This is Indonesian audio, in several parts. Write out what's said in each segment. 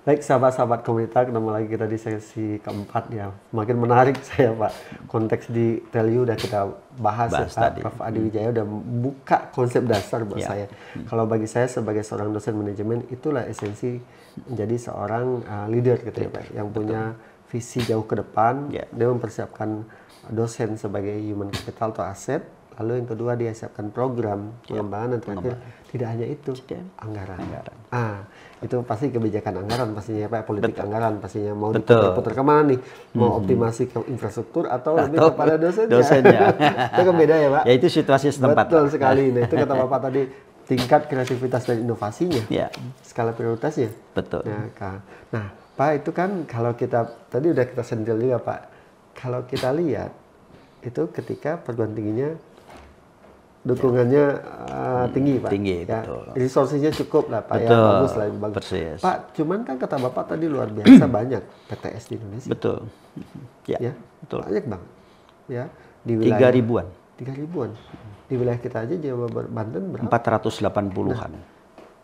Baik sahabat-sahabat komunitas, ketemu lagi kita di sesi keempat ya. Makin menarik saya Pak. Konteks di value udah kita bahas ya Pak. tadi. Prof. Adi Wijaya udah buka konsep dasar buat Ya. saya. Kalau bagi saya sebagai seorang dosen manajemen, itulah esensi menjadi seorang leader gitu ya Pak. Yang punya visi jauh ke depan, Ya. dia mempersiapkan dosen sebagai human capital atau aset. Lalu yang kedua dia siapkan program pengembangan dan terakhir tidak hanya itu, anggaran. Itu pasti kebijakan anggaran pastinya Pak, politik anggaran pastinya mau diputar kemana nih, mau optimasi ke infrastruktur atau lebih kepada dosennya. Itu kan beda ya Pak. Ya itu situasi setempat. Betul sekali. Nah itu kata Bapak tadi tingkat kreativitas dan inovasinya, skala prioritasnya. Betul. Nah Pak itu kan kalau kita tadi udah kita sentil juga Pak, kalau kita lihat itu ketika perguruan tingginya dukungannya tinggi Pak. Tinggi, ya. betul. Resources-nya cukup lah Pak, betul. ya bagus lah. Bagus. Persis. Pak, cuman kan kata Bapak tadi luar biasa banyak PTS di Indonesia. Betul. Ya, betul. Banyak banget. Ya, di wilayah 3.000-an. 3.000-an. Di wilayah kita aja Jawa Banten berapa? 480-an. Nah,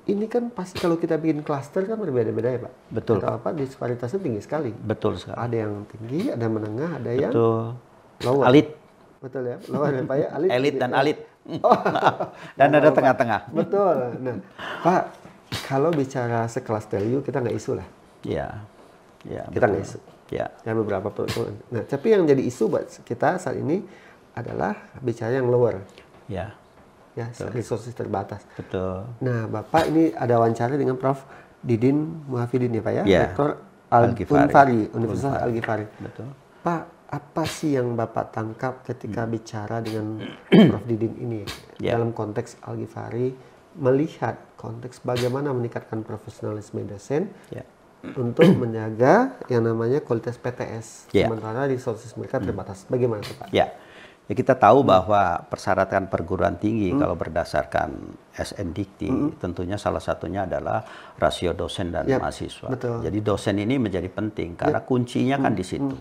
ini kan pasti kalau kita bikin klaster kan berbeda-beda ya Pak. Betul. Kata Bapak disparitasnya tinggi sekali. Betul sekali. Ada yang tinggi, ada yang menengah, ada yang lower. Alit. Betul ya, lower ya Pak ya. Elit dan alit. Dan ada tengah-tengah. Betul. Nah, Pak, kalau bicara sekelas value kita nggak isu lah. Iya. Kita nggak isu. Ya. Beberapa. Nah, tapi yang jadi isu buat kita saat ini adalah bicara yang lower. Ya, resources terbatas. Betul. Nah, Bapak ini ada wawancara dengan Prof. Didin Muhafidin ya Pak ya? Ya. Rektor Al-Ghifari, Universitas Al-Ghifari. Betul. Pak, apa sih yang Bapak tangkap ketika bicara dengan Prof. Didin ini dalam konteks Al-Ghifari, melihat konteks bagaimana meningkatkan profesionalisme dosen untuk menjaga yang namanya kualitas PTS, sementara resources mereka terbatas. Bagaimana Pak? Ya, kita tahu bahwa persyaratan perguruan tinggi kalau berdasarkan SNDikti tentunya salah satunya adalah rasio dosen dan mahasiswa. Betul. Jadi dosen ini menjadi penting karena kuncinya kan di situ.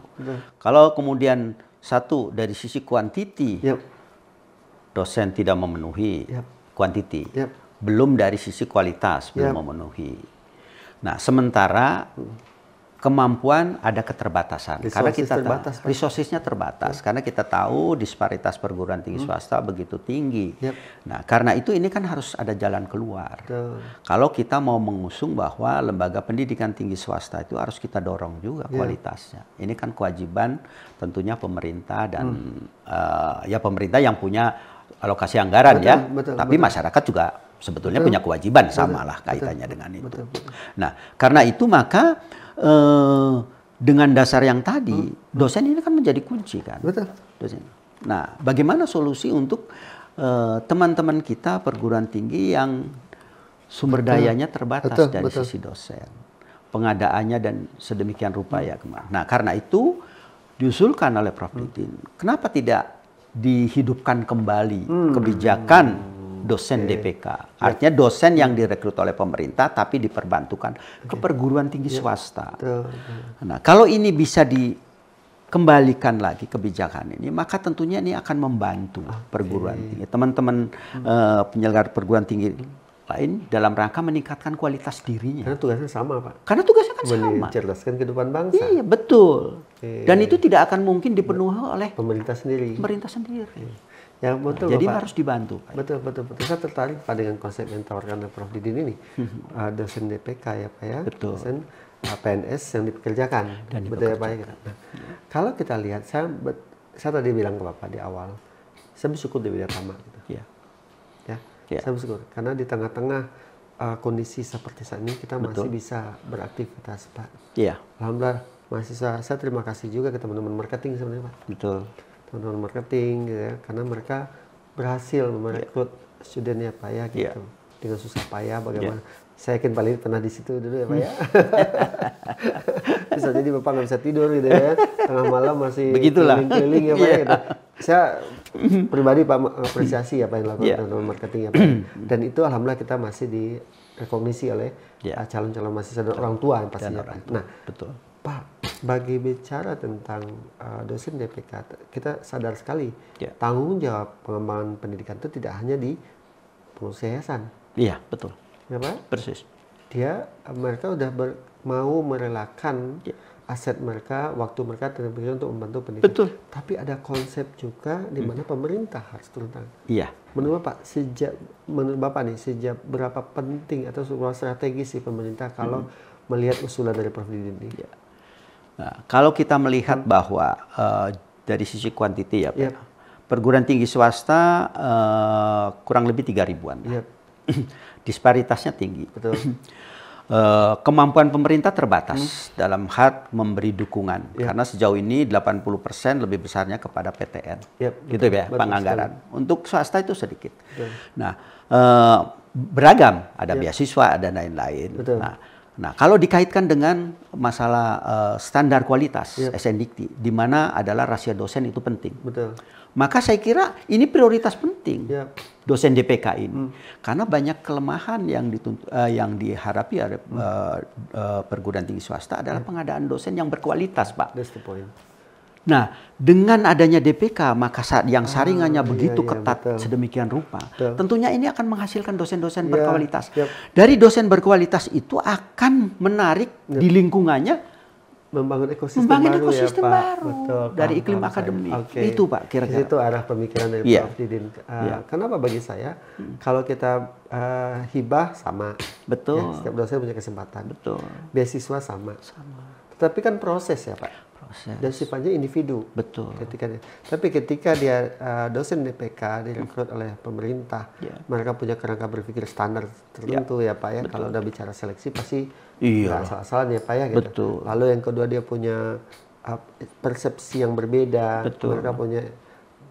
Kalau kemudian satu dari sisi kuantiti dosen tidak memenuhi kuantiti, belum dari sisi kualitas belum memenuhi. Nah, sementara kemampuan ada keterbatasan karena kita resourcesnya terbatas karena kita tahu disparitas perguruan tinggi swasta begitu tinggi. Nah, karena itu ini kan harus ada jalan keluar. Kalau kita mau mengusung bahwa lembaga pendidikan tinggi swasta itu harus kita dorong juga kualitasnya. Ini kan kewajiban tentunya pemerintah dan ya pemerintah yang punya alokasi anggaran tapi masyarakat juga sebetulnya punya kewajiban sama lah kaitannya dengan itu. Nah, karena itu maka dengan dasar yang tadi, dosen ini kan menjadi kunci kan. Dosen. Nah, bagaimana solusi untuk teman-teman kita perguruan tinggi yang sumber dayanya terbatas dari sisi dosen, pengadaannya dan sedemikian rupa ya kemana. Nah, karena itu diusulkan oleh Prof. Didin, kenapa tidak dihidupkan kembali kebijakan dosen DPK, artinya dosen yang direkrut oleh pemerintah tapi diperbantukan ke perguruan tinggi swasta. Nah, kalau ini bisa dikembalikan lagi kebijakan ini, maka tentunya ini akan membantu perguruan tinggi, teman-teman penyelenggara perguruan tinggi lain dalam rangka meningkatkan kualitas dirinya. Karena tugasnya sama Pak. Karena tugasnya kan sama. Mencerdaskan kehidupan bangsa. Iya betul. Dan itu tidak akan mungkin dipenuhi oleh pemerintah sendiri. Ya betul. Jadi Bapak. harus dibantu. Betul. Saya tertarik Pak dengan konsep yang ditawarkan oleh Prof. Didin ini. Dosen DPK ya Pak ya. Betul. Dosen PNS yang dipekerjakan. Betul ya Pak ya. Nah, kalau kita lihat, saya tadi bilang ke Bapak di awal, saya bersyukur di Widya Tama gitu. Saya bersyukur karena di tengah-tengah kondisi seperti saat ini kita masih bisa beraktivitas Pak. Alhamdulillah mahasiswa, saya terima kasih juga ke teman-teman marketing sebenarnya Pak. Betul. Teman-teman marketing gitu ya, karena mereka berhasil merekrut studennya Pak ya gitu. Dengan susah payah bagaimana. Saya yakin paling pernah di situ dulu ya Pak ya. Bisa jadi Bapak nggak bisa tidur gitu ya. Tengah malam masih keliling-keliling ya Pak ya. Gitu. Saya pribadi Pak apresiasi apa yang dilakukan teman-teman marketing ya Pak. Dan itu alhamdulillah kita masih direkognisi oleh calon-calon mahasiswa dan orang tua yang pastinya. Nah, Pak, bagi bicara tentang dosen DPK, kita sadar sekali tanggung jawab pengembangan pendidikan itu tidak hanya di pengurus yayasan. Iya, betul. Ya Pak? Persis. mereka udah mau merelakan aset mereka, waktu mereka terpikir untuk membantu pendidikan. Betul. Tapi ada konsep juga di mana pemerintah harus turun tangan. Iya. Menurut Bapak nih, sejak berapa penting atau sebuah strategis sih pemerintah kalau melihat usulan dari Prof. Didin ini? Ya. Nah, kalau kita melihat bahwa dari sisi kuantiti ya Pak, perguruan tinggi swasta kurang lebih 3.000-an. Disparitasnya tinggi. Betul. Kemampuan pemerintah terbatas dalam hal memberi dukungan karena sejauh ini 80% lebih besarnya kepada PTN, gitu ya penganggaran. Untuk swasta itu sedikit. Nah, beragam, ada beasiswa, ada lain-lain. Nah, kalau dikaitkan dengan masalah standar kualitas SNDIKT, di mana adalah rasio dosen itu penting. Maka saya kira ini prioritas penting dosen DPK ini, karena banyak kelemahan yang dihadapi oleh perguruan tinggi swasta adalah pengadaan dosen yang berkualitas, Pak. That's the point. Nah, dengan adanya DPK, maka yang saringannya begitu ketat sedemikian rupa, tentunya ini akan menghasilkan dosen-dosen berkualitas. Dari dosen berkualitas itu akan menarik di lingkungannya membangun ekosistem baru ya Pak. Betul, dari iklim akademik. Itu Pak kira-kira. Itu arah pemikiran dari Prof. Didin. Kenapa bagi saya kalau kita hibah sama. Betul. Ya, setiap dosen punya kesempatan. Betul. Beasiswa sama. Tetapi kan proses ya Pak. Proses. Dan sifatnya individu. Betul. Tapi ketika dia dosen DPK direkrut oleh pemerintah, mereka punya kerangka berpikir standar tertentu ya Pak ya. Betul. Kalau udah bicara seleksi pasti nggak asal-asalan ya Pak ya gitu. Betul. Lalu yang kedua dia punya persepsi yang berbeda. Betul. Mereka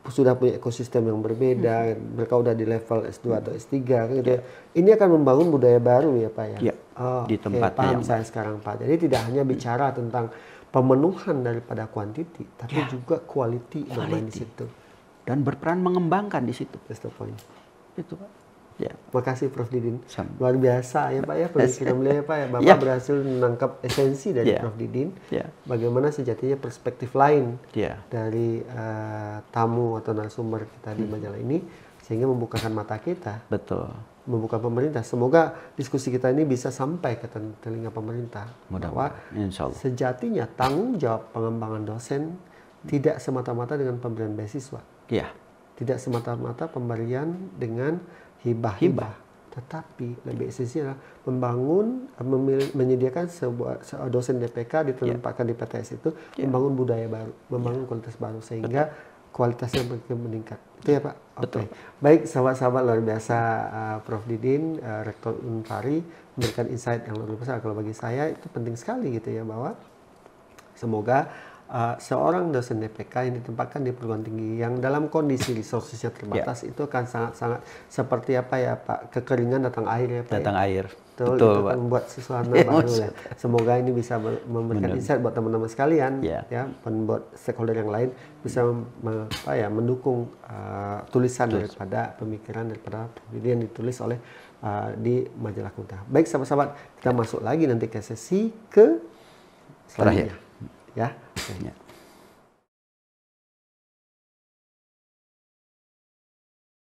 sudah punya ekosistem yang berbeda. Mereka udah di level S2 atau S3 gitu. Ini akan membangun budaya baru ya Pak ya. Di tempat paham saya sekarang Pak. Jadi tidak hanya bicara tentang pemenuhan daripada kuantiti, tapi juga quality bermain di situ. Dan berperan mengembangkan di situ. That's the point. Itu Pak. Makasih Prof. Didin. Luar biasa ya Pak ya pemikiran beliau ya Pak ya. Bapak berhasil menangkap esensi dari Prof. Didin. Bagaimana sejatinya perspektif lain dari tamu atau narasumber kita di majalah ini sehingga membukakan mata kita. Betul. Membuka pemerintah. Semoga diskusi kita ini bisa sampai ke telinga pemerintah. Bahwa sejatinya tanggung jawab pengembangan dosen tidak semata-mata dengan pemberian beasiswa. Tidak semata-mata pemberian dengan hibah-hibah. Tetapi lebih esensial membangun, menyediakan sebuah dosen DPK ditempatkan di PTS itu, membangun budaya baru, membangun kualitas baru sehingga kualitasnya meningkat. Itu ya Pak? Oke. Baik sahabat-sahabat luar biasa Prof. Didin, Rektor Unpari memberikan insight yang luar biasa. Kalau bagi saya itu penting sekali gitu ya bahwa semoga seorang dosen DPK yang ditempatkan di perguruan tinggi yang dalam kondisi resourcesnya terbatas itu akan sangat-sangat seperti apa ya Pak, kekeringan datang air ya Pak. Datang air. Betul, itu akan membuat suasana baru ya. Semoga ini bisa memberikan insight buat teman-teman sekalian ya, dan buat stakeholder yang lain bisa mendukung tulisan daripada pemikiran daripada yang ditulis oleh di majalah Kunta. Baik sahabat-sahabat, kita masuk lagi nanti ke sesi selanjutnya. Ya.